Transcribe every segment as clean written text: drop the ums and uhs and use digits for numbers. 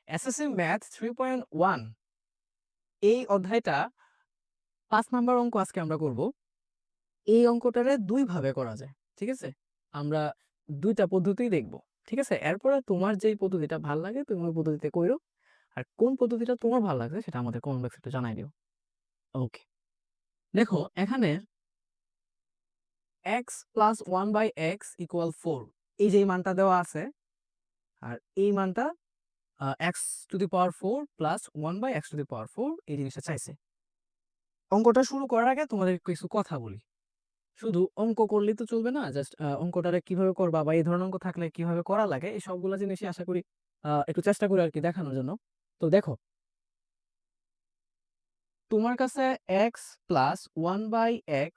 SSC math 3.1 এই অধ্যায়টা 5 number অঙ্ক আজকে আমরা করব। এই অঙ্কটারে দুই ভাবে করা যায়, ঠিক আছে? আমরা দুইটা পদ্ধতিই দেখব, ঠিক আছে? এরপরে তোমার যেই পদ্ধতিটা ভাল লাগে তুমি ওই পদ্ধতিতে কইরো, আর কোন পদ্ধতিটা তোমার ভাল লাগছে সেটা আমাদের কমেন্ট বক্সে একটু জানাই দিও। ওকে, দেখো এখানে x + 1/x = 4 এই যে মানটা দেওয়া আছে, আর এই মানটা x⁴ + 1/x⁴ এই জিনিসটা চাইছে। অঙ্কটা শুরু করার আগে তোমাদের কিছু কথা বলি। শুধু অঙ্ক করলেই তো চলবে না, জাস্ট অঙ্কটারে কিভাবে করবা বা এই ধরনের অঙ্ক থাকলে কিভাবে করা লাগে এই সবগুলা জিনিসই আশা করি একটু চেষ্টা করি আর কি দেখানোর জন্য। তো দেখো, তোমার কাছে x + 1/x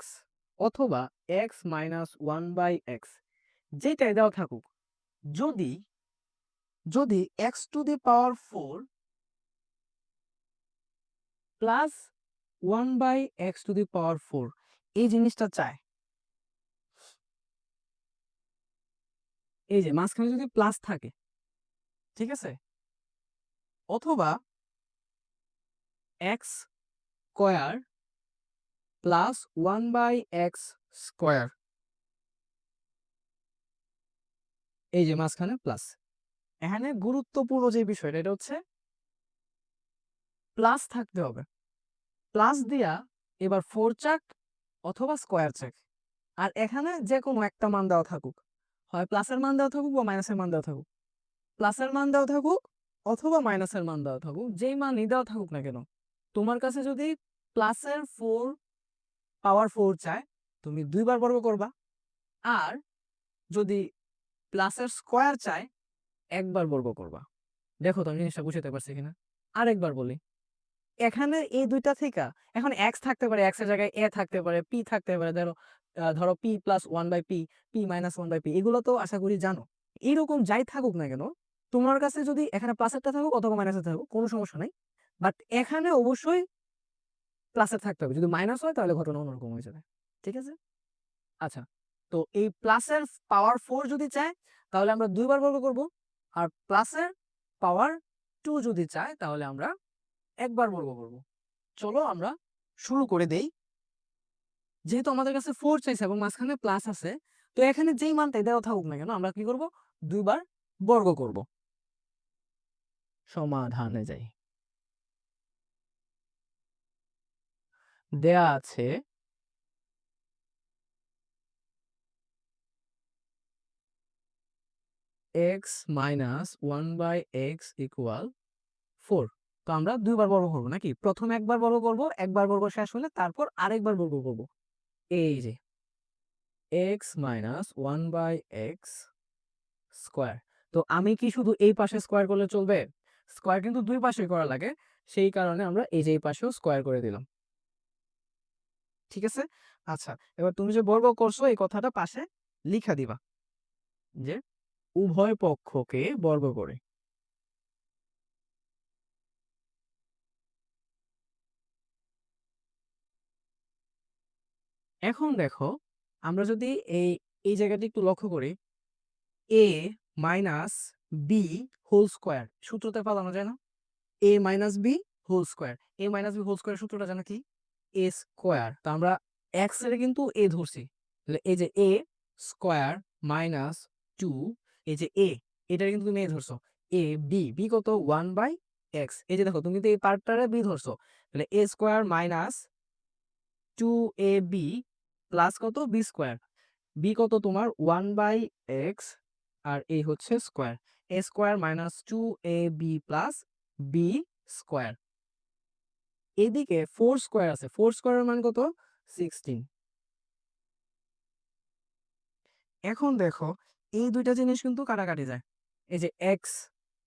অথবা x - 1/x যেটাই দেওয়া থাকুক, যদি যদি x⁴ প্লাস 1/x⁴ এই জিনিসটা চায়, এই যে মাঝখানে যদি প্লাস থাকে, ঠিক আছে, অথবা x স্কয়ার প্লাস 1/x², এই যে মাঝখানে প্লাস। এখানে গুরুত্বপূর্ণ যে বিষয়টা এটা হচ্ছে প্লাস থাকতে হবে। প্লাস দিয়া এবার 4 চাক অথবা স্কয়ার চাক, আর এখানে যে কোনো একটা মান দেওয়া থাকুক, হয় প্লাসের মান দেওয়া থাকুক বা মাইনাসের মান দেওয়া থাকুক, প্লাসের মান দেওয়া থাকুক অথবা মাইনাসের মান দেওয়া থাকুক, যেই মানই দেওয়া থাকুক না কেন, তোমার কাছে যদি প্লাসের 4 চায় তুমি দুইবার বর্গ করবা, আর যদি প্লাসের স্কয়ার চায় একবার বর্গ করবা। দেখো তো আমি জিনিসটা বুঝতে পারছি কিনা। আরেকবার বলি, এখানে এই দুইটা থেকে এখন এক্স থাকতে পারে, এক্স এর জায়গায় এ থাকতে পারে, পি থাকতে পারে, ধরো p + 1/p, p - 1/p, এগুলো তো আশা করি জানো। এরকম যাই থাকুক না কেন, তোমার কাছে যদি এখানে প্লাসেরটা থাকুক অথবা মাইনাসের থাকুক কোনো সমস্যা নাই, বাট এখানে অবশ্যই প্লাসের থাকতে হবে। যদি মাইনাস হয় তাহলে ঘটনা অন্যরকম হয়ে যাবে, ঠিক আছে? আচ্ছা, তো এই প্লাসের পাওয়ার 4 যদি চায় তাহলে আমরা দুইবার বর্গ করব, আর প্লাসের পাওয়ার 2 যদি চায় তাহলে আমরা একবার বর্গ করব। চলো আমরা শুরু করে দেই। যেহেতু আমাদের কাছে 4 চাইছে এবং মাঝখানে প্লাস আছে, তো এখানে যেই মানটাই দেওয়া থাকুক না কেন আমরা কি করব, দুইবার বর্গ করব। সমাধানে যাই। দেয়া আছে x - 1/x = 4। তো আমরা দুইবার বর্গ করব নাকি? প্রথমে একবার বর্গ করব, একবার বর্গ শেষ হলে তারপর আরেকবার বর্গ করব। এই যে x - 1/x²। তো আমি কি শুধু এই পাশে স্কয়ার করলে চলবে? স্কয়ার কিন্তু দুই পাশেই করা লাগে, সেই কারণে আমরা এই যে এই পাশেও স্কয়ার করে দিলাম, ঠিক আছে? আচ্ছা, এবার তুমি যে বর্গ করছো এই কথাটা পাশে লিখা দিবা, যে উভয় পক্ষকে বর্গ করে। এখন দেখো, আমরা যদি এই এই জায়গাটা একটু লক্ষ্য করি, a minus B whole square সূত্রতে পালানো যায় না? a minus B whole square, a minus B whole square সূত্রটা জানো কি? a square. তো আমরা x এর কিন্তু a ধরছি, তাহলে এই যে a স্কয়ার মাইনাস 2, এই যে a, এটা কিন্তু তুমি a ধরছো, a b, b কত 1/x, এই যে দেখো তুমি কিন্তু এই পার্টটারে b ধরছো, তাহলে a square minus 2ab plus কত b স্কয়ার, b কত তোমার 1/x, আর এই হচ্ছে square, a square minus 2ab plus b square. এদিকে 4 স্কয়ার আছে, 4 স্কয়ারের মান কত? 16। এখন দেখো এই দুইটা জিনিস কিন্তু কাটাকাটি যায়, এই যে x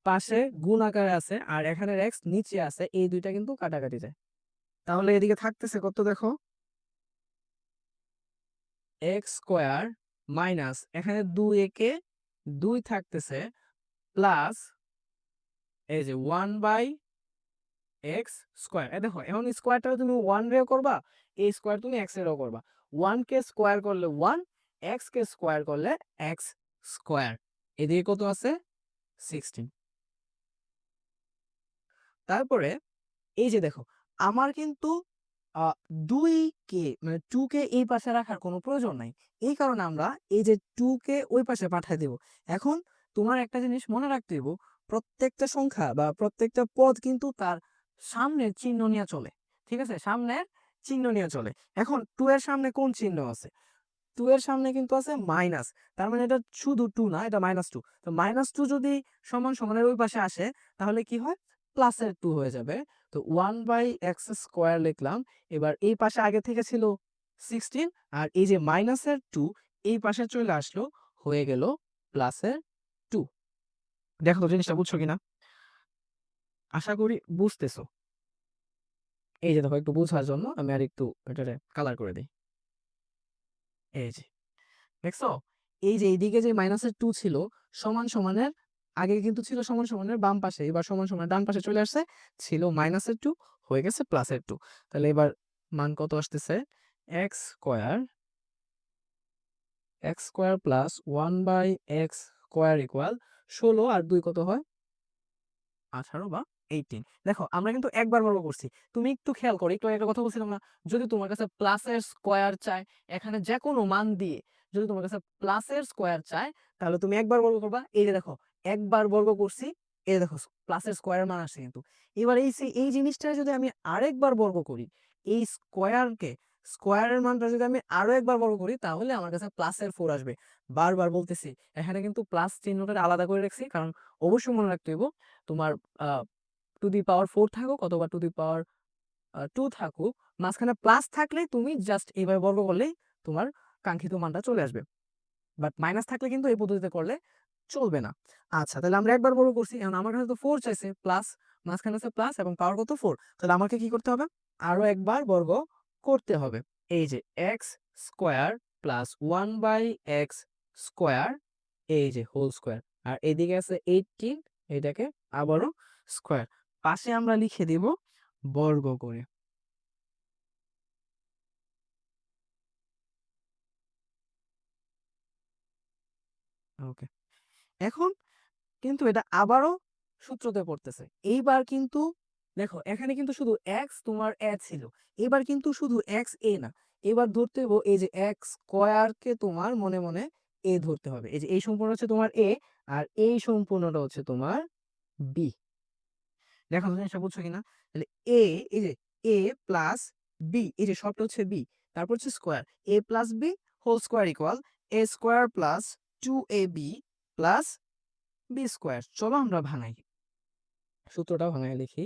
পাশে গুণ আকারে আছে আর এখানের x নিচে আছে, এই দুইটা কিন্তু কাটাকাটি যায়। তাহলে এদিকে থাকতেছে কত দেখো, x স্কয়ার মাইনাস এখানে 2 একে 2 থাকতেছে প্লাস এই যে 1/x স্কয়ার। দেখো এখন স্কয়ারটা তুমি 1 রেও করবা, এই স্কয়ার তুমি x এরও করবা। 1 কে স্কয়ার করলে 1, x কে স্কয়ার করলে x স্কয়ার। এদিকে কত আছে? 16। তারপরে এই যে দেখো আমার কিন্তু 2 কে মানে 2 কে এই পাশে রাখার কোনো প্রয়োজন নাই, এই কারণে আমরা এই যে 2 কে ওই পাশে পাঠিয়ে দেব। এখন তোমার একটা জিনিস মনে রাখতে হবে, প্রত্যেকটা সংখ্যা বা প্রত্যেকটা পদ কিন্তু তার সামনের চিহ্ন নিয়ে চলে। ঠিক আছে, সামনের চিহ্ন নিয়ে চলে। এখন 2 এর সামনে কোন চিহ্ন আছে? 2 এর সামনে কিন্তু আছে মাইনাস, তার মানে এটা শুধু 2 না, এটা -2। তো -2 যদি সমান সমানের ওই পাশে আসে তাহলে কি হয়? প্লাসের 2 হয়ে যাবে। তো 1/x² লিখলাম। এবার এই পাশে আগে থেকে ছিল 16, আর এই যে মাইনাসের 2 এই পাশে চলে আসলো, হয়ে গেল প্লাসের 2। দেখো তো জিনিসটা বুঝছো কিনা, আশা করি বুঝতেছো। এই যে দেখো, একটু বোঝার জন্য আমি আর একটু এটারে কালার করে দিই। এই যে দেখছো, এই যে এইদিকে যে -2 ছিল সমান সমানের আগে কিন্তু ছিল সমান সমানের বাম পাশে, এবার সমান সমানের ডান পাশে চলে আসছে, ছিল -2 হয়ে গেছে +2। তাহলে এবার মান কত আসতেছে? x² প্লাস 1/x² ইকুয়াল 16, আর 2 কত হয়? 18 বা 18। দেখো আমরা কিন্তু একবার বর্গ করছি। তুমি একটু খেয়াল করো, একটু একটা কথা বলছিলাম না, যদি তোমার কাছে প্লাসের স্কোয়ার চায়, এখানে যে কোনো মান দিয়ে যদি তোমার কাছে প্লাসের স্কোয়ার চায়, তাহলে তুমি একবার বর্গ করবা। এই যে দেখো, একবার বর্গ করছি, এই দেখো প্লাসের স্কোয়ারের মান আসছে কিন্তু। এবার এই জিনিসটা যদি আমি আরেকবার বর্গ করি, এই স্কোয়ারের মানটা যদি আমি আরো একবার বর্গ করি, তাহলে আমার কাছে +4 আসবে। বারবার বলতেছি, এখানে কিন্তু প্লাস চিহ্নটা আলাদা করে রাখছি, কারণ অবশ্যই মনে রাখতে হবে তোমার টু দি পাওয়ার 4 থাকুক অথবা টু দি পাওয়ার 2 থাকুক, মাঝখানে প্লাস থাকলে তুমি জাস্ট এইভাবে বর্গ করলেই তোমার কাঙ্ক্ষিত মানটা চলে আসবে। বাট মাইনাস থাকলে কিন্তু এই পদ্ধতিতে করলে চলবে না। আচ্ছা, তাহলে আমরা একবার বর্গ করছি, এখন আমার কাছে তো 4 চাইছে, প্লাস মাঝখানে আছে প্লাস এবং পাওয়ার কত 4, তাহলে আমাকে কি করতে হবে? আরো একবার বর্গ করতে হবে। এই যে x² প্লাস 1/x², এই যে হোল স্কোয়ার, আর এদিকে আছে 18, এটাকে আবারও স্কোয়ার, পাশে আমরা লিখে দিব বর্গ করে। ওকে, এখন কিন্তু এটা আবারও সূত্রতে পড়তেছে। এইবার কিন্তু দেখো, এখানে কিন্তু শুধু এক্স তোমার এ ছিল, এবার কিন্তু শুধু এক্স এ না, এবার ধরতে হবে এই যে x² কে তোমার মনে মনে এ ধরতে হবে। এই যে এই সম্পূর্ণ হচ্ছে তোমার এ, আর এই সম্পূর্ণটা হচ্ছে তোমার বি। দেখো তো জিনিসটা বুঝছো কিনা? তাহলে এ, এই যে এ প্লাস বি, এই যে সবটা হচ্ছে বি, তারপর হচ্ছে square, A plus B whole square equal a² plus 2ab plus b²। চলো আমরা ভাঙাই, সূত্রটা ভাঙাই লিখি।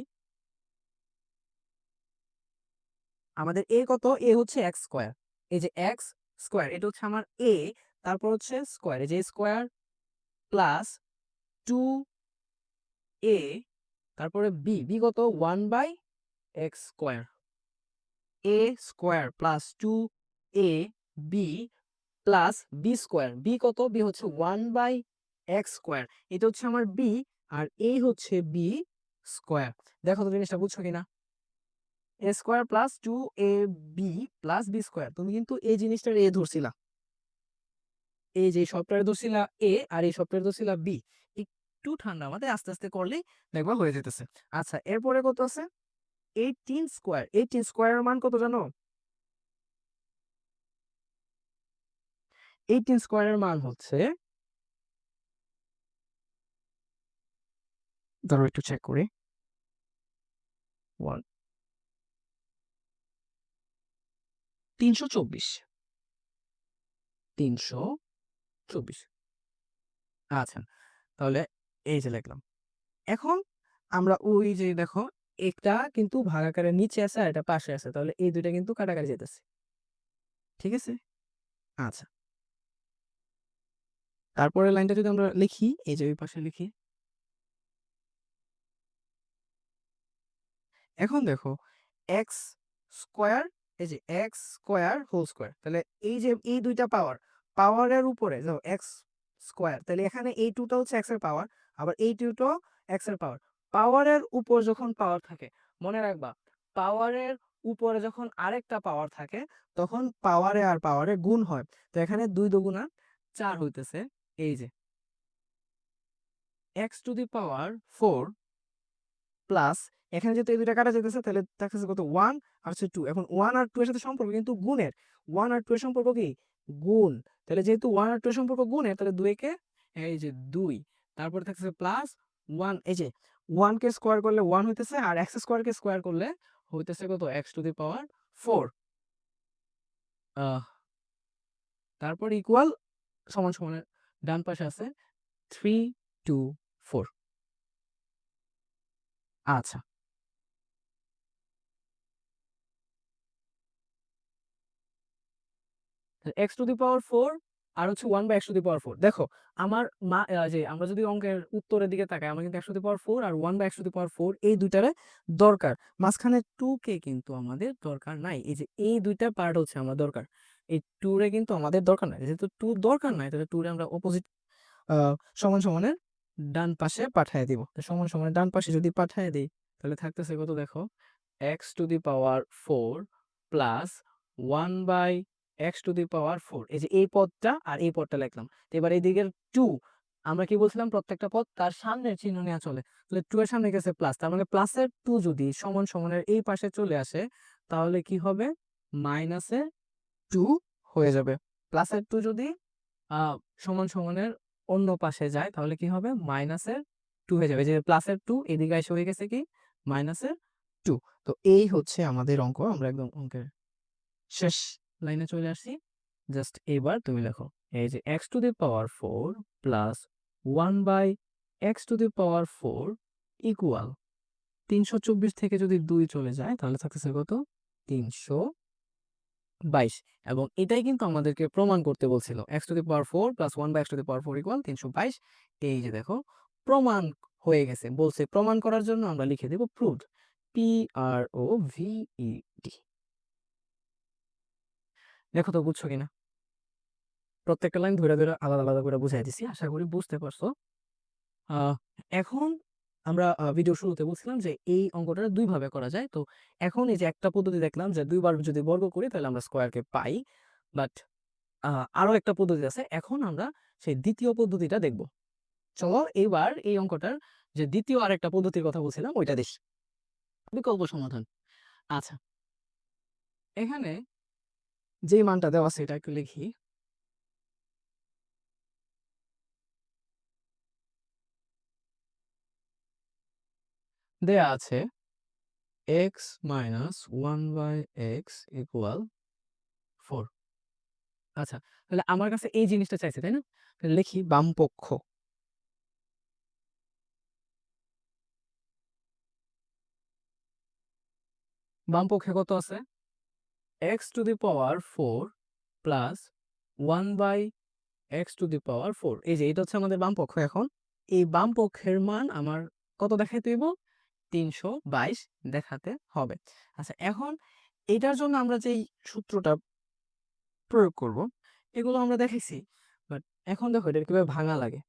আমাদের এ কত? এ হচ্ছে x², এই যে x², এটা হচ্ছে আমার এ, তারপর হচ্ছে স্কোয়ার, এই যে স্কোয়ার প্লাস 2a, তারপরে বি, বি কত? 1/x², a² plus 2ab plus b², B কত? বি হচ্ছে 1/x², এটা হচ্ছে আমার বি, আর এই হচ্ছে b²। দেখো তো জিনিসটা বুঝছো কিনা? a² plus 2ab plus b², তুমি কিন্তু এই জিনিসটার এ ধরছিলা, এই যে সবটারে ধরছিলা এ, আর এই সবটারে ধরছিলা বি। একটু ঠান্ডা মাথায় আস্তে আস্তে করলেই দেখবা হয়ে যেতেছে। আচ্ছা, এরপরে কত আছে? 18², 18² এর মান কত জানো? 18² এর মান হচ্ছে, ধরো একটু চেক করি, 324, 324। আচ্ছা, তাহলে এই যে লিখলাম। এখন আমরা ওই যে দেখো, একটা কিন্তু ভাগাকারের নিচে আছে আর এটা পাশে আছে, তাহলে এই দুইটা কিন্তু কাটাকাটি যেতেছে। ঠিক আছে, আচ্ছা, তারপরের লাইনটা যদি আমরা লিখি, এই যে ওই পাশে লিখি। এখন দেখো, x², এই যে x² হোল স্কোয়ার, তাহলে এই যে এই দুইটা পাওয়ারের উপরে দেখো x², তাহলে এখানে এই 2টা হচ্ছে x এর পাওয়ার, আবার এই 2টা x এর পাওয়ার। পাওয়ারের উপর যখন পাওয়ার থাকে, মনে রাখবা, পাওয়ারের উপরে যখন আরেকটা পাওয়ার থাকে, তখন পাওয়ারে আর পাওয়ারে গুণ হয়। তো এখানে 2 দুগুণা 4 হইতেছে, এই যে x to the power 4 plus এখানে যেহেতু এই দুইটা কাটা যেতেছে তাহলে থাকতেছে কত 1 আর হচ্ছে 2। এখন 1 আর 2 এর সাথে সম্পর্ক কিন্তু গুণের, 1 আর 2 এর সম্পর্ক কি গুণ, তাহলে যেহেতু 1 আর 2 এর সম্পর্ক গুণের তাহলে 2 কে এই যে 2, তারপর থাকতেছে প্লাস 1, এই যে 1 কে স্কয়ার করলে 1 হইতেছে আর x স্কয়ার কে স্কয়ার করলে হইতেছে কত x টু দি পাওয়ার 4, তারপর ইকুয়াল সমান সমান ডান পাশে আছে 3 2 4। আচ্ছা, এক্স টু দি পাওয়ার 4 আর হচ্ছে 1 by x to the power 4। দেখো আমার যে আমরা যদি অঙ্কের উত্তরের দিকে তাকাই আমার কিন্তু এক্স টু দি পাওয়ার 4 আর 1 by x to the power 4 এই দুইটারে দরকার, মাঝখানে 2 কে কিন্তু আমাদের দরকার নাই। এই যে এই দুইটা পার্ট হচ্ছে আমার দরকার, এই 2 রে কিন্তু আমাদের দরকার নাই। যেহেতু 2 দরকার নাই তাহলে 2 রে আমরা অপোজিট সমান সমানের ডান পাশে পাঠিয়ে দিব। তো সমান সমানের ডান পাশে যদি পাঠিয়ে দিই তাহলে থাকতেছে কত দেখো, X to the power 4 plus 1 by x to the power 4। এই যে এই পদটা আর এই পদটা লিখলাম। তো এবার এই দিকের 2 আমরা কি বলছিলাম প্রত্যেকটা পদ তার সামনের চিহ্ন নেওয়া চলে, তাহলে 2 এর সামনে গেছে প্লাস, তার মানে প্লাসের 2 যদি সমান সমানের এই পাশে চলে আসে তাহলে কি হবে, মাইনাসের 2 হয়ে যাবে। প্লাসের 2 যদি সমান সমানের অন্য পাশে যায় তাহলে কি হবে, মাইনাসের 2 হয়ে যাবে। যে প্লাসের 2 এদিকে এসে হয়ে গেছে কি মাইনাসের 2। তো এই হচ্ছে আমাদের অঙ্ক, আমরা একদম অঙ্কের শেষ লাইনে চলে আসছি। জাস্ট এবার তুমি লেখো এই যে x to the power 4 plus 1 by x to the power 4 equal 324 থেকে যদি 2 চলে যায় তাহলে থাকতেছে কত 322। এবং এটাই কিন্তু আমাদেরকে প্রমাণ করতে বলছিল, x to the power 4 plus 1 by x to the power 4 equal 322। এই যে দেখো প্রমাণ হয়ে গেছে, বলছে প্রমাণ করার জন্য আমরা লিখে দেব প্রুভড, PROVED। দেখো তো বুঝছো কিনা, প্রত্যেকটা লাইন ধরে ধরে আলাদা আলাদা করে বুঝাই দিছি, আশা করি বুঝতে পারছো। আহ, এখন আমরা ভিডিও শুরুতে বলছিলাম যে এই অঙ্কটা দুই ভাবে করা যায়। তো এখন এই যে একটা পদ্ধতি দেখলাম যে দুইবার যদি বর্গ করি তাহলে আমরা স্কয়ারকে পাই, বাট আরো একটা পদ্ধতি আছে, এখন আমরা সেই দ্বিতীয় পদ্ধতিটা দেখব। চলো এবার এই অঙ্কটার যে দ্বিতীয় আরেকটা পদ্ধতির কথা বলছিলাম ওইটা দেখি, বিকল্প সমাধান। আচ্ছা, এখানে যে মানটা দেওয়া আছে এটা একটু লিখি। দেয়া আছে x minus 1 by x equal 4। আচ্ছা, তাহলে আমার কাছে এই জিনিসটা চাইছে তাই না, তাহলে লিখি বাম পক্ষ। বাম পক্ষে কত আছে, X to the power 4 plus 1 by x to the power 4। এই যে এটা হচ্ছে আমাদের বাম পক্ষ। এখন এই বাম পক্ষের মান আমার কত দেখাইতে হইব, 322 দেখাতে হবে। আচ্ছা, এখন এটার জন্য আমরা যেই সূত্রটা প্রয়োগ করব এগুলো আমরা দেখেছি, বাট এখন দেখো এটা কিভাবে ভাঙা লাগে।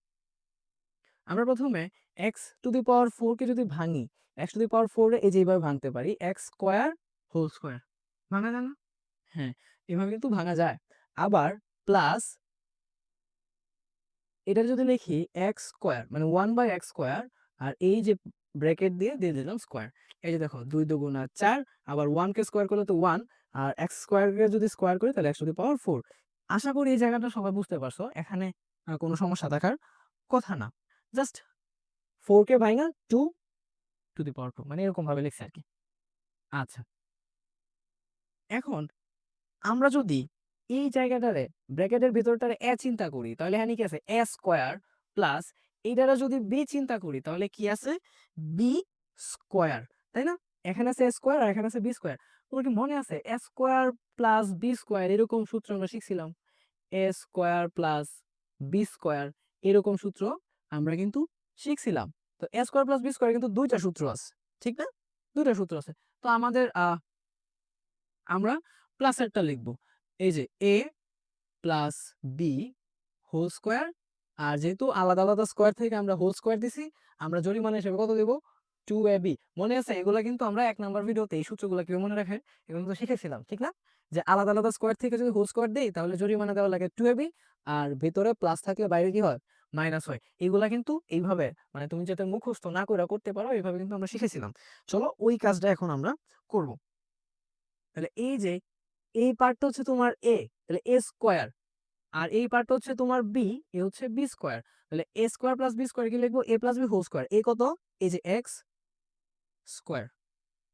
আমরা প্রথমে এক্স টু দি পাওয়ার 4 কে যদি ভাঙি, এক্স টু দি পাওয়ার 4 এই যে এইভাবে ভাঙতে পারি, এক্স স্কোয়ার হোল স্কোয়ার, ভাঙা যায় না? হ্যাঁ, এভাবে কিন্তু ভাঙা যায়। আবার প্লাস এটা যদি লিখি এক্স স্কোয়ার মানে 1 বাই এক্স স্কোয়ার, আর এই যে ব্র্যাকেট দিয়ে দিয়ে দিলাম স্কোয়ার। এই যে দেখো 2 দুগুণা 4, আবার 1 কে স্কোয়ার করলে তো 1, আর এক্স স্কোয়ার কে যদি স্কোয়ার করি তাহলে এক্স টু দি পাওয়ার 4। আশা করি এই জায়গাটা সবাই বুঝতে পারছো, এখানে কোনো সমস্যা থাকার কথা না। জাস্ট 4 কে ভাঙা 2 টু দি পাওয়ার 2 মানে এরকম ভাবে লিখছি আর কি। আচ্ছা, এখন আমরা যদি এই জায়গাটারে ব্র্যাকেটের ভিতরটারে এ চিন্তা করি তাহলে এখানে কি আছে এ স্কোয়ার প্লাস এইটারে যদি বি চিন্তা করি তাহলে কি আছে বি স্কোয়ার, তাই না? এখানে আছে এ স্কোয়ার আর এখানে আছে বি স্কোয়ার। তোমার কি মনে আছে এ স্কোয়ার প্লাস বি স্কোয়ার এরকম সূত্র আমরা শিখছিলাম, এ স্কোয়ার প্লাস বি স্কোয়ার এরকম সূত্র আমরা কিন্তু শিখছিলাম। তো এ স্কোয়ার প্লাস বি স্কোয়ার কিন্তু দুইটা সূত্র আছে, ঠিক না? দুইটা সূত্র আছে। তো আমাদের আমরা প্লাসেরটা লিখবো, এই যে A plus B whole square, আর যেহেতু আলাদা আলাদা স্কোয়ার থেকে আমরা হোল স্কোয়ার দিছি আমরা জরিমানা হিসেবে কত দেব 2ab। মনে আছে এগুলা কিন্তু আমরা 1 নাম্বার ভিডিওতে এই সূত্রগুলো কিভাবে মনে রাখে এগুলো কিন্তু শিখেছিলাম, ঠিক না? যে আলাদা আলাদা স্কোয়ার থেকে যদি হোল স্কোয়ার দেই তাহলে জরিমানা দেওয়া লাগে 2ab, আর ভেতরে প্লাস থাকলে বাইরে কি হয়, মাইনাস হয়। এগুলা কিন্তু এইভাবে মানে তুমি যাতে মুখস্থ না করে করতে পারো এইভাবে কিন্তু আমরা শিখেছিলাম। চলো ওই কাজটা এখন আমরা করব। তাহলে এই যে এই পার্টটা হচ্ছে তোমার এ, তাহলে এ স্কোয়ার, আর এই পার্টটা হচ্ছে তোমার বি, এ হচ্ছে বি স্কোয়ার। তাহলে এ স্কোয়ার প্লাস বি স্কোয়ার কি লিখবো, এ প্লাস বি হোল স্কোয়ার। এ কত, এই যে এক্স স্কোয়ার,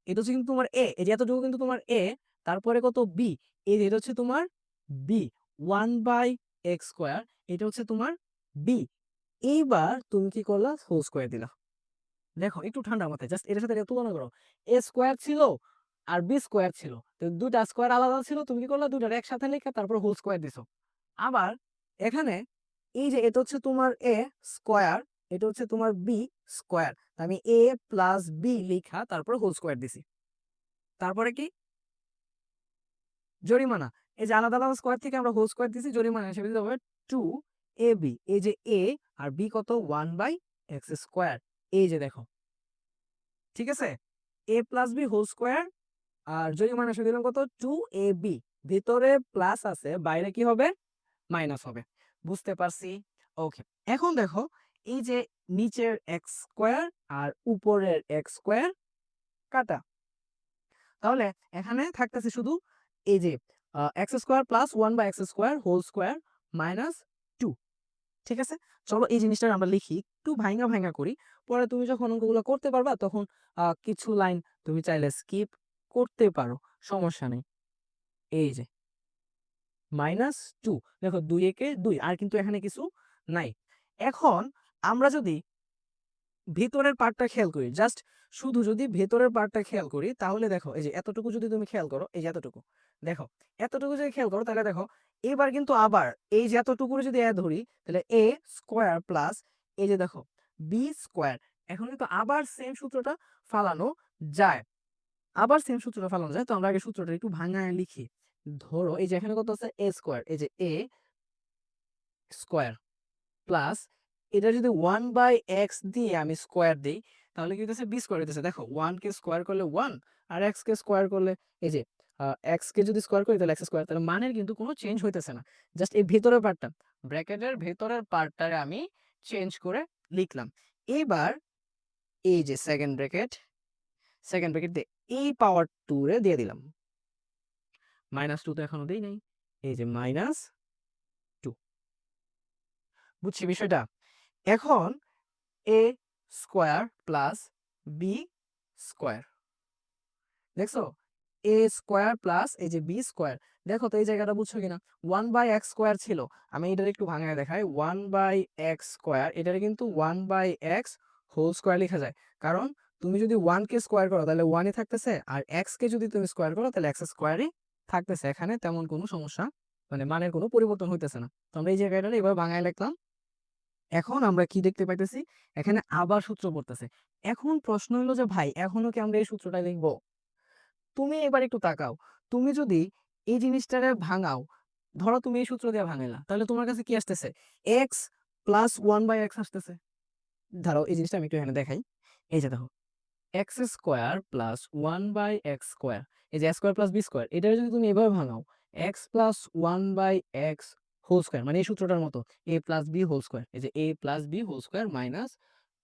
এটা হচ্ছে কিন্তু তোমার এ, এই যে এতটুকু কিন্তু তোমার এ, তারপরে কত বি, এই যে এটা হচ্ছে তোমার বি, 1/x স্কোয়ার, এটা হচ্ছে তোমার বি। এইবার তুমি কি করলা, হোল স্কোয়ার দিলা। দেখো একটু ঠান্ডা মাথায় জাস্ট এটার সাথে এটা তুলনা করো, এ স্কোয়ার ছিল আর বি স্কোয়ার ছিল, তো দুটা স্কোয়ার আলাদা ছিল, তুমি কি করলা, দুটার একসাথে লেখা তারপর হোল স্কোয়ার দিছো। আবার এখানে এই যে এটা হচ্ছে তোমার এ স্কোয়ার, এটা হচ্ছে তোমার বি স্কোয়ার, আমি এ প্লাস বি লিখা তারপর হোল স্কোয়ার দিছি। তারপরে কি, জরিমানা, এই যে আলাদা আলাদা স্কোয়ার থেকে আমরা হোল স্কোয়ার দিছি, জরিমানা হিসেবে দিতে হবে 2ab। এই যে এ আর বি কত, 1/x স্কোয়ার, এই যে দেখো, ঠিক আছে, এ প্লাস বি হোল স্কোয়ার, আর জরিমানা হিসেবে দিলাম কত, 2ab। ভিতরে প্লাস আছে, বাইরে কি হবে, মাইনাস হবে। বুঝতে পারছি, ওকে। এখন দেখো এই যে নিচের এক্স স্কোয়ার আর উপরের এক্স স্কোয়ার কাটা, তাহলে এখানে থাকতেছে শুধু এই যে x square plus 1/x square whole square minus 2। ঠিক আছে, চলো এই জিনিসটা আমরা লিখি, একটু ভাঙা ভাঙা করি, পরে তুমি যখন অঙ্কগুলো করতে পারবা তখন কিছু লাইন তুমি চাইলে স্কিপ করতে পারো, সমস্যা নেই। এই যে -2, দেখো 2 একে 2, আর কিন্তু এখানে কিছু নাই। এখন আমরা যদি ভেতরের পার্টটা খেয়াল করি, জাস্ট শুধু যদি ভেতরের পার্টটা খেয়াল করি, তাহলে দেখো এই যে এতটুকু যদি তুমি খেয়াল করো, এই যে এতটুকু, দেখো এতটুকু যদি খেয়াল করো তাহলে দেখো এবার কিন্তু আবার এই যে এতটুকু যদি ধরি তাহলে এ স্কোয়ার প্লাস এই যে দেখো বি স্কোয়ার, এখন কিন্তু আবার সেম সূত্রটা ফালানো যায়, আবার সেম সূত্রটা ফালানো যায়। তো আমরা আগে সূত্রটা একটু ভাঙায় লিখি। ধরো এই যে এখানে কত আছে, এ স্কোয়ার, এই যে এ স্কোয়ার প্লাস এটা যদি 1/x দিয়ে আমি স্কোয়ার দিই তাহলে কি হইতেছে, বি স্কোয়ার হইতেছে। দেখো 1 কে স্কোয়ার করলে 1, আর x কে স্কোয়ার করলে এই যে x কে যদি স্কোয়ার করি তাহলে x স্কোয়ার, তাহলে মানের কিন্তু কোনো চেঞ্জ হইতেছে না, জাস্ট এই ভেতরের পার্টটা, ব্র্যাকেটের ভেতরের পার্টটারে আমি চেঞ্জ করে লিখলাম। এবার এই যে সেকেন্ড ব্র্যাকেট, সেকেন্ড ব্র্যাকেট দিয়ে এই পাওয়ার 2 রে দিয়ে দিলাম, -2 তো এখনো দেই নাই, এই যে -2। বুঝছি বিষয়টা? এখন এ স্কোয়ার প্লাস বি স্কোয়ার, দেখছো, এ স্কোয়ার প্লাস এই যে বি স্কোয়ার, দেখো তো এই জায়গাটা বুঝছো কিনা, 1/x স্কোয়ার ছিল, আমি এটার একটু ভাঙায় দেখাই, 1/x স্কোয়ার এটারে কিন্তু 1/x হোল স্কোয়ার লেখা যায়, কারণ তুমি যদি 1 কে স্কোয়ার করো তাহলে 1ই থাকতেছে, আর x কে যদি তুমি স্কোয়ার করো তাহলে x স্কোয়ারই থাকতেছে, এখানে তেমন কোনো সমস্যা মানে মানের কোনো পরিবর্তন হইতেছে না। তো আমরা এই জায়গাটা এবার ভাঙায় লিখলাম। এখন আমরা কি দেখতে পাইতেছি, এখানে আবার সূত্র পড়তেছে। এখন প্রশ্ন হলো যে ভাই এখনো কি আমরা এই সূত্রটা লিখবো? তুমি এবার একটু তাকাও, তুমি যদি এই জিনিসটারে ভাঙাও, ধরো তুমি এই সূত্র দিয়ে ভাঙাইলা, তাহলে তোমার কাছে কি আসতেছে, এক্স প্লাস 1/x আসতেছে। ধরো এই জিনিসটা আমি একটু এখানে দেখাই, এই যে দেখো x square plus 1/x square, এই যে স্কোয়ার প্লাস বি স্কোয়ার, এটা যদি তুমি এভাবে ভাঙাও, X plus 1/x whole square, মানে এই সূত্রটার মতো, A plus B whole square, এই যে A plus B whole square minus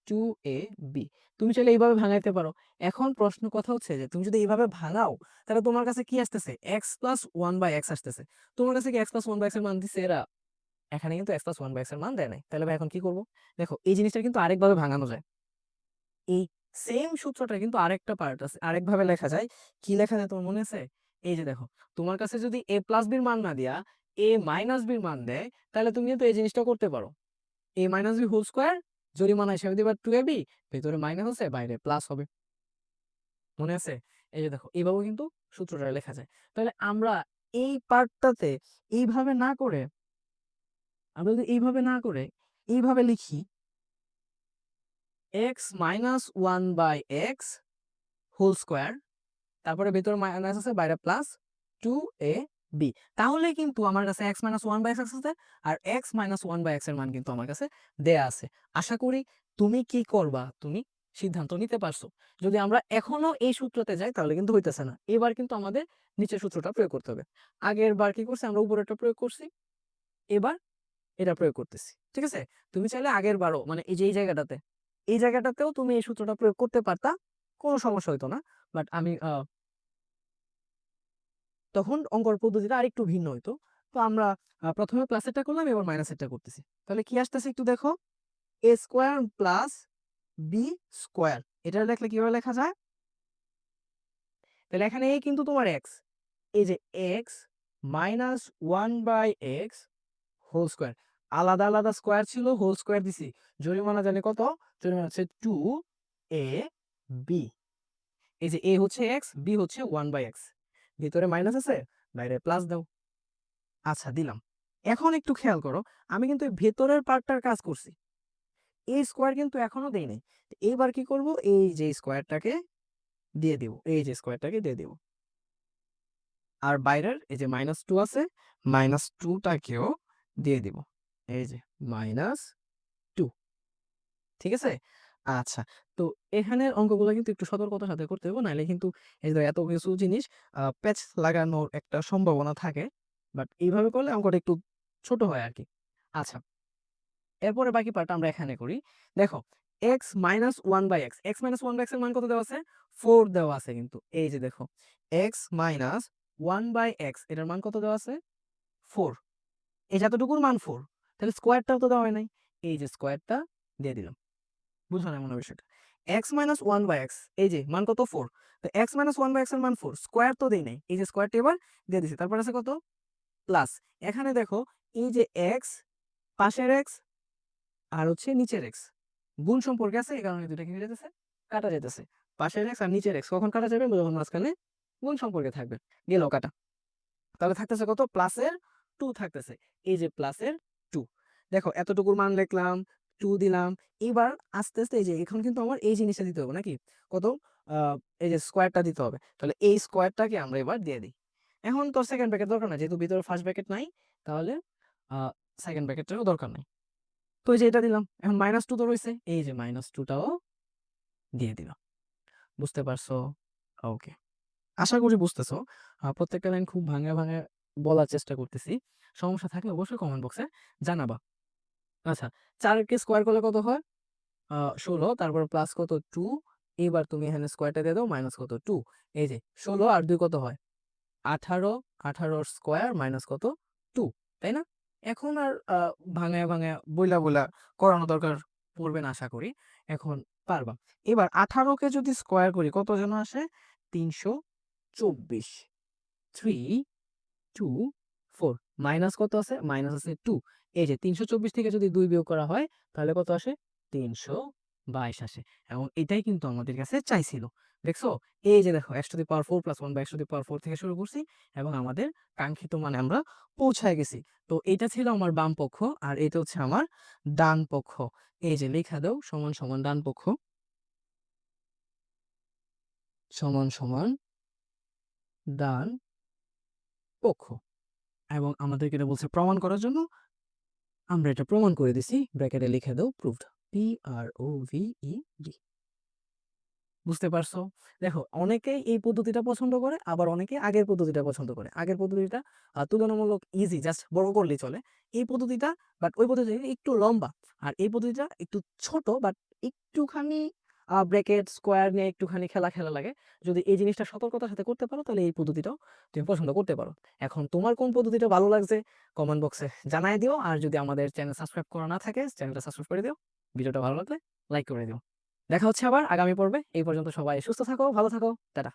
2ab, তুমি চাইলে এইভাবে ভাঙাইতে পারো। এখন প্রশ্ন কথা হচ্ছে যে তুমি যদি এইভাবে ভাঙাও তাহলে তোমার কাছে কি আসতেছে, এক্স প্লাস 1/x আসতেছে। তোমার কাছে কি এক্স প্লাস 1/x এর মান দিচ্ছে এরা? এখানে কিন্তু এক্স প্লাস 1/x এর মান দেয় নাই, তাহলে ভাই এখন কি করবো? দেখো এই জিনিসটা কিন্তু আরেকভাবে ভাঙানো যায়, এই সেম সূত্রটা কিন্তু আরেকটা পার্ট আছে, আরেকভাবে লেখা যায়। কি লেখা যায় তোমার মনে আছে? এই যে দেখো, তোমার কাছে যদি এ প্লাস বির মান না দিয়া এ মাইনাস বির মান দেয় তাহলে তুমি কিন্তু এই জিনিসটা করতে পারো, এ মাইনাস বি হোল স্কোয়ার, জরিমানা হিসেবে দিবা 2ab, ভেতরে মাইনাস আছে বাইরে প্লাস হবে, মনে আছে? এই যে দেখো এইভাবে কিন্তু সূত্রটা লেখা যায়। তাহলে আমরা এই পার্টটাতে এইভাবে না করে, আমরা যদি এইভাবে না করে এইভাবে লিখি, x minus 1/x whole square, তারপরে ভেতরে মাইনাস আছে বাইরে প্লাস 2ab, তাহলে কিন্তু আমার কাছে x মাইনাস 1/x আছে, আর x মাইনাস 1/x এর মান কিন্তু আমার কাছে দেয়া আছে। আশা করি তুমি কি করবা, তুমি সিদ্ধান্ত নিতে পারছো। যদি আমরা এখনো এই সূত্রতে যাই তাহলে কিন্তু হইতেছে না। এবার কিন্তু আমাদের নিচের সূত্রটা প্রয়োগ করতে হবে। আগের বার কি করছি আমরা উপরেরটা প্রয়োগ করছি, এবার এটা প্রয়োগ করতেছি। ঠিক আছে, তুমি চাইলে আগের বারও মানে এই যে এই জায়গাটাতেও তুমি এই সূত্রটা প্রয়োগ করতে পারতা, কোনো সমস্যা হইতো না। বাট আমি তখন অঙ্কর পদ্ধতিটা আরেকটু ভিন্ন হইতো। তো আমরা প্রথমে প্লাসেরটা করলাম, এবার মাইনাসেরটা করতেছি। তাহলে কি আসতেছে একটু দেখো, এ স্কোয়ার প্লাস বি স্কোয়ার, এটা লিখলে কিভাবে লেখা যায়? তাহলে এখানে এ কিন্তু তোমার এক্স, এই যে x minus 1/x whole square, আলাদা আলাদা স্কোয়ার ছিল, হোল স্কোয়ার দিছি। জরিমানা জানি কত? জরিমানা হচ্ছে 2ab। এই যে এ হচ্ছে এক্স, বি হচ্ছে 1/x, ভিতরে মাইনাস আছে, বাইরে প্লাস দাও। আচ্ছা দিলাম। এখন একটু খেয়াল করো, আমি কিন্তু এই ভেতরের পার্টটার কাজ করছি, এই স্কোয়ার কিন্তু এখনো দেই নাই। এইবার কি করব, এই যে স্কোয়ারটাকে দিয়ে দিব, এই যে স্কোয়ারটাকে দিয়ে দিব। আর বাইরের এই যে -2 আছে, -2টাকেও দিয়ে দিব, এই যে -2। ঠিক আছে, আচ্ছা। তো এখানের অঙ্কগুলো কিন্তু একটু সতর্কতার সাথে করতে হবে, নাহলে কিন্তু এই যে এত কিছু জিনিস প্যাচ লাগানোর একটা সম্ভাবনা থাকে। বাট এইভাবে করলে অঙ্কটা একটু ছোট হয় আর কি। আচ্ছা, এরপরে বাকি পার্ট আমরা এখানে করি। দেখো, x minus 1/x, x minus 1/x এর মান কত দেওয়া আছে? 4 দেওয়া আছে। কিন্তু এই যে দেখো, x মাইনাস 1/x এটার মান কত দেওয়া আছে? 4। এই যে এতটুকুর মান 4, তাহলে স্কোয়ারটাও তো দেওয়া হয় নাই, এই যে স্কোয়ারটা দিয়ে দিলাম। বুঝো না মনে হয় বিষয়টা? x মাইনাস 1/x, এই যে মান কত? 4। তো x মাইনাস 1/x এর মান 4, স্কোয়ার তো দেই নাই, এই যে স্কোয়ারটা এবার দিয়ে দিছি। তারপর আছে কত? প্লাস। এখানে দেখো, এই যে x, পাশের x আর হচ্ছে নিচের x গুণ সম্পর্কে আছে, এই কারণে দুইটা কি হয়ে যেতেছে? কাটা যেতেছে। পাশের x আর নিচের x কখন কাটা যাবে? যখন মাঝখানে গুণ সম্পর্কে থাকবে। গেল কাটা। তাহলে থাকতেছে কত? প্লাসের 2 থাকতেছে, এই যে প্লাসের 2। দেখো এতটুকুর মান লিখলাম, 2 দিলাম। এবার আস্তে আস্তে এই যে এখন কিন্তু আমার এই জিনিসটা দিতে হবে নাকি? কত? এই যে স্কোয়ারটা দিতে হবে। তাহলে এই স্কোয়ারটাকে আমরা এবার দিয়ে দিই। এখন তোর সেকেন্ড ব্র্যাকেট দরকার নাই, যেহেতু ভিতরে ফার্স্ট ব্র্যাকেট নাই, তাহলে সেকেন্ড ব্র্যাকেটেরও দরকার নাই। তো এই যে এটা দিলাম, এখন -2 তো রয়েছে, এই যে -2টাও দিয়ে দিলাম। বুঝতে পারছো? ওকে, আশা করি বুঝতেছো। প্রত্যেকটা লাইন খুব ভাঙে ভাঙে বলার চেষ্টা করতেছি। সমস্যা থাকলে অবশ্যই কমেন্ট বক্সে জানাবা। আচ্ছা, 4 কে স্কোয়ার করলে কত হয়? 16, তারপর প্লাস কত? 2। এবার তুমি এখানে স্কোয়ারটা দিয়ে দাও, মাইনাস কত? 2। এই যে 16 আর 2 কত হয়? 18, 18 স্কোয়ার মাইনাস কত? 2, তাই না? এখন আর ভাঙায়া ভাঙায়া বইলা বইলা করানো দরকার পড়বে না আশা করি। এখন পারবা। এবার 18 কে যদি স্কোয়ার করি কত যেন আসে? 324। 3, 2, 4, মাইনাস কত আছে? মাইনাস আছে 2। এই যে 324 থেকে যদি 2 বিয়োগ করা হয় তাহলে কত আসে? 322 আসে। এবং এটাই কিন্তু আমাদের কাছে চাইছিল। দেখছো? এই যে দেখো, x to the power 4 plus 1 by x to the power 4 থেকে শুরু করছি এবং আমাদের কাঙ্ক্ষিত মানে আমরা পৌঁছায় গেছি। তো এটা ছিল আমার বাম পক্ষ, আর এটা হচ্ছে আমার ডান পক্ষ। এই যে লেখা দাও, সমান সমান ডান পক্ষ সমান সমান ডান পক্ষ। এবং আমাদেরকে এটা বলছে প্রমাণ করার জন্য, আমরা এটা প্রমাণ করে দিছি। ব্র্যাকেটে লিখে দাও প্রুভড, PROVED। বুঝতে পারছো? দেখো, অনেকেই এই পদ্ধতিটা পছন্দ করে, আবার অনেকে আগের পদ্ধতিটা পছন্দ করে। আগের পদ্ধতিটা তুলনামূলক ইজি, জাস্ট বড় করলেই চলে। এই পদ্ধতিটা, বাট ওই পদ্ধতি একটু লম্বা, আর এই পদ্ধতিটা একটু ছোট, বাট একটুখানি ব্র্যাকেট স্কোয়ার নিয়ে একটুখানি খেলা খেলা লাগে। যদি এই জিনিসটা সতর্কতার সাথে করতে পারো তাহলে এই পদ্ধতিটাও তুমি পছন্দ করতে পারো। এখন তোমার কোন পদ্ধতিটা ভালো লাগছে কমেন্ট বক্সে জানাই দিও। আর যদি আমাদের চ্যানেল সাবস্ক্রাইব করা না থাকে, চ্যানেলটা সাবস্ক্রাইব করে দিও। ভিডিওটা ভালো লাগলে লাইক করে দিও। দেখা হচ্ছে আবার আগামী পর্বে। এই পর্যন্ত সবাই সুস্থ থাকো, ভালো থাকো, টাটা।